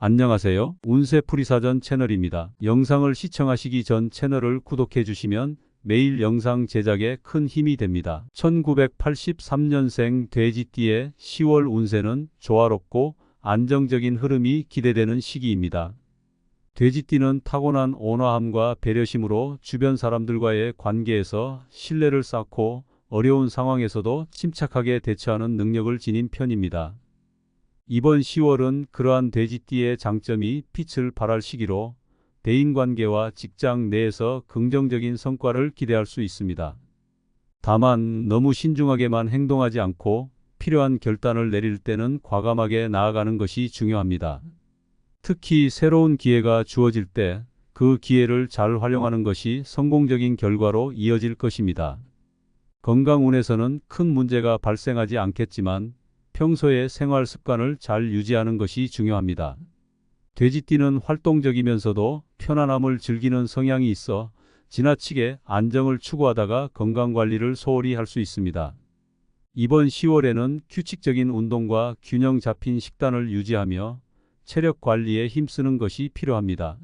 안녕하세요. 운세풀이사전 채널입니다. 영상을 시청하시기 전 채널을 구독해 주시면 매일 영상 제작에 큰 힘이 됩니다. 1983년생 돼지띠의 10월 운세는 조화롭고 안정적인 흐름이 기대되는 시기입니다. 돼지띠는 타고난 온화함과 배려심으로 주변 사람들과의 관계에서 신뢰를 쌓고 어려운 상황에서도 침착하게 대처하는 능력을 지닌 편입니다. 이번 10월은 그러한 돼지띠의 장점이 빛을 발할 시기로 대인관계와 직장 내에서 긍정적인 성과를 기대할 수 있습니다. 다만 너무 신중하게만 행동하지 않고 필요한 결단을 내릴 때는 과감하게 나아가는 것이 중요합니다. 특히 새로운 기회가 주어질 때 그 기회를 잘 활용하는 것이 성공적인 결과로 이어질 것입니다. 건강운에서는 큰 문제가 발생하지 않겠지만 평소의 생활 습관을 잘 유지하는 것이 중요합니다. 돼지띠는 활동적이면서도 편안함을 즐기는 성향이 있어 지나치게 안정을 추구하다가 건강관리를 소홀히 할 수 있습니다. 이번 10월에는 규칙적인 운동과 균형 잡힌 식단을 유지하며 체력 관리에 힘쓰는 것이 필요합니다.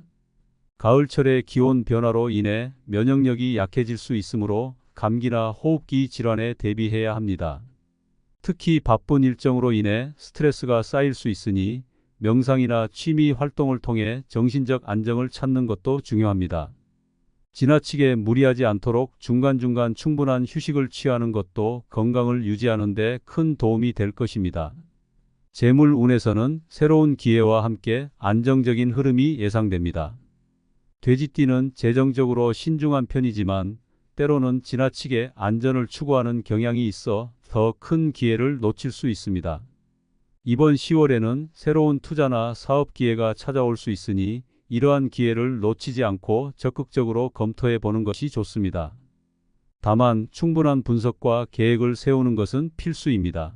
가을철의 기온 변화로 인해 면역력이 약해질 수 있으므로 감기나 호흡기 질환에 대비해야 합니다. 특히 바쁜 일정으로 인해 스트레스가 쌓일 수 있으니 명상이나 취미 활동을 통해 정신적 안정을 찾는 것도 중요합니다. 지나치게 무리하지 않도록 중간중간 충분한 휴식을 취하는 것도 건강을 유지하는 데 큰 도움이 될 것입니다. 재물운에서는 새로운 기회와 함께 안정적인 흐름이 예상됩니다. 돼지띠는 재정적으로 신중한 편이지만 때로는 지나치게 안전을 추구하는 경향이 있어 더 큰 기회를 놓칠 수 있습니다. 이번 10월에는 새로운 투자나 사업 기회가 찾아올 수 있으니 이러한 기회를 놓치지 않고 적극적으로 검토해 보는 것이 좋습니다. 다만 충분한 분석과 계획을 세우는 것은 필수입니다.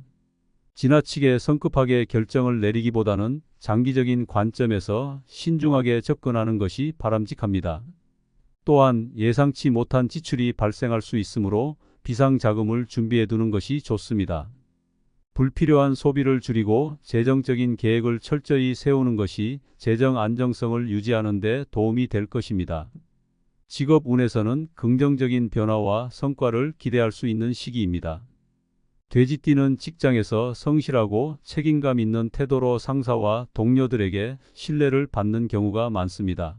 지나치게 성급하게 결정을 내리기보다는 장기적인 관점에서 신중하게 접근하는 것이 바람직합니다. 또한 예상치 못한 지출이 발생할 수 있으므로 비상자금을 준비해 두는 것이 좋습니다. 불필요한 소비를 줄이고 재정적인 계획을 철저히 세우는 것이 재정 안정성을 유지하는 데 도움이 될 것입니다. 직업운에서는 긍정적인 변화와 성과를 기대할 수 있는 시기입니다. 돼지띠는 직장에서 성실하고 책임감 있는 태도로 상사와 동료들에게 신뢰를 받는 경우가 많습니다.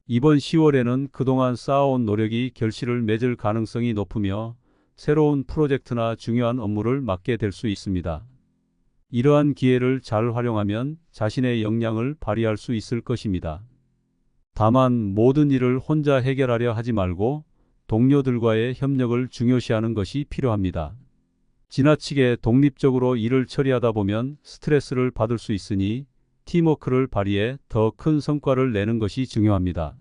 이번 10월에는 그동안 쌓아온 노력이 결실을 맺을 가능성이 높으며 새로운 프로젝트나 중요한 업무를 맡게 될 수 있습니다. 이러한 기회를 잘 활용하면 자신의 역량을 발휘할 수 있을 것입니다. 다만 모든 일을 혼자 해결하려 하지 말고 동료들과의 협력을 중요시하는 것이 필요합니다. 지나치게 독립적으로 일을 처리하다 보면 스트레스를 받을 수 있으니 팀워크를 발휘해 더 큰 성과를 내는 것이 중요합니다.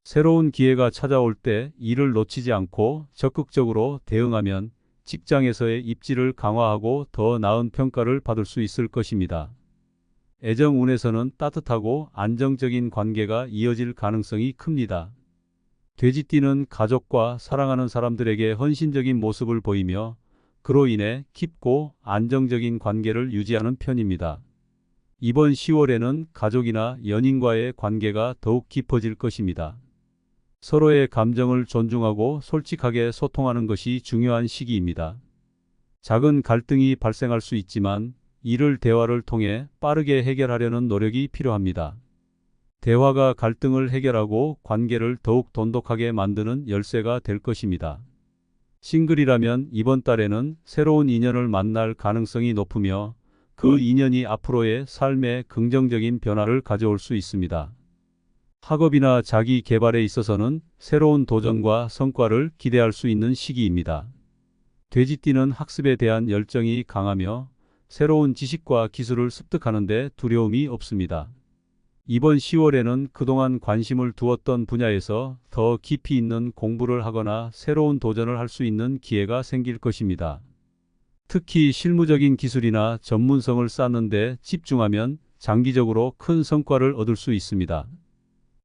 새로운 기회가 찾아올 때 이를 놓치지 않고 적극적으로 대응하면 직장에서의 입지를 강화하고 더 나은 평가를 받을 수 있을 것입니다. 애정운에서는 따뜻하고 안정적인 관계가 이어질 가능성이 큽니다. 돼지띠는 가족과 사랑하는 사람들에게 헌신적인 모습을 보이며 그로 인해 깊고 안정적인 관계를 유지하는 편입니다. 이번 10월에는 가족이나 연인과의 관계가 더욱 깊어질 것입니다. 서로의 감정을 존중하고 솔직하게 소통하는 것이 중요한 시기입니다. 작은 갈등이 발생할 수 있지만 이를 대화를 통해 빠르게 해결하려는 노력이 필요합니다. 대화가 갈등을 해결하고 관계를 더욱 돈독하게 만드는 열쇠가 될 것입니다. 싱글이라면 이번 달에는 새로운 인연을 만날 가능성이 높으며 그 인연이 앞으로의 삶에 긍정적인 변화를 가져올 수 있습니다. 학업이나 자기 개발에 있어서는 새로운 도전과 성과를 기대할 수 있는 시기입니다. 돼지띠는 학습에 대한 열정이 강하며 새로운 지식과 기술을 습득하는 데 두려움이 없습니다. 이번 10월에는 그동안 관심을 두었던 분야에서 더 깊이 있는 공부를 하거나 새로운 도전을 할 수 있는 기회가 생길 것입니다. 특히 실무적인 기술이나 전문성을 쌓는 데 집중하면 장기적으로 큰 성과를 얻을 수 있습니다.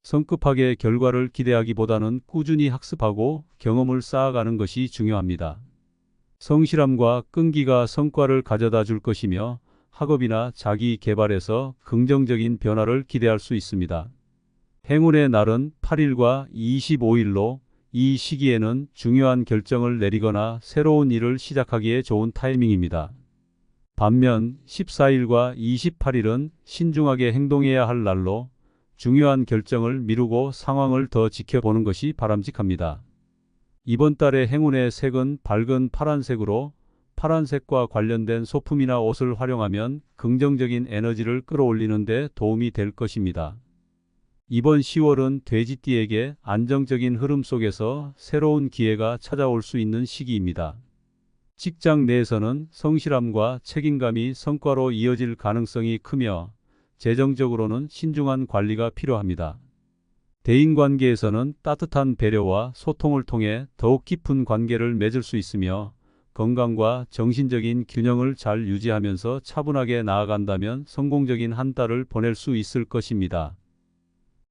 성급하게 결과를 기대하기보다는 꾸준히 학습하고 경험을 쌓아가는 것이 중요합니다. 성실함과 끈기가 성과를 가져다 줄 것이며 학업이나 자기 개발에서 긍정적인 변화를 기대할 수 있습니다. 행운의 날은 8일과 25일로 이 시기에는 중요한 결정을 내리거나 새로운 일을 시작하기에 좋은 타이밍입니다. 반면 14일과 28일은 신중하게 행동해야 할 날로 중요한 결정을 미루고 상황을 더 지켜보는 것이 바람직합니다. 이번 달의 행운의 색은 밝은 파란색으로 파란색과 관련된 소품이나 옷을 활용하면 긍정적인 에너지를 끌어올리는 데 도움이 될 것입니다. 이번 10월은 돼지띠에게 안정적인 흐름 속에서 새로운 기회가 찾아올 수 있는 시기입니다. 직장 내에서는 성실함과 책임감이 성과로 이어질 가능성이 크며 재정적으로는 신중한 관리가 필요합니다. 대인관계에서는 따뜻한 배려와 소통을 통해 더욱 깊은 관계를 맺을 수 있으며 건강과 정신적인 균형을 잘 유지하면서 차분하게 나아간다면 성공적인 한 달을 보낼 수 있을 것입니다.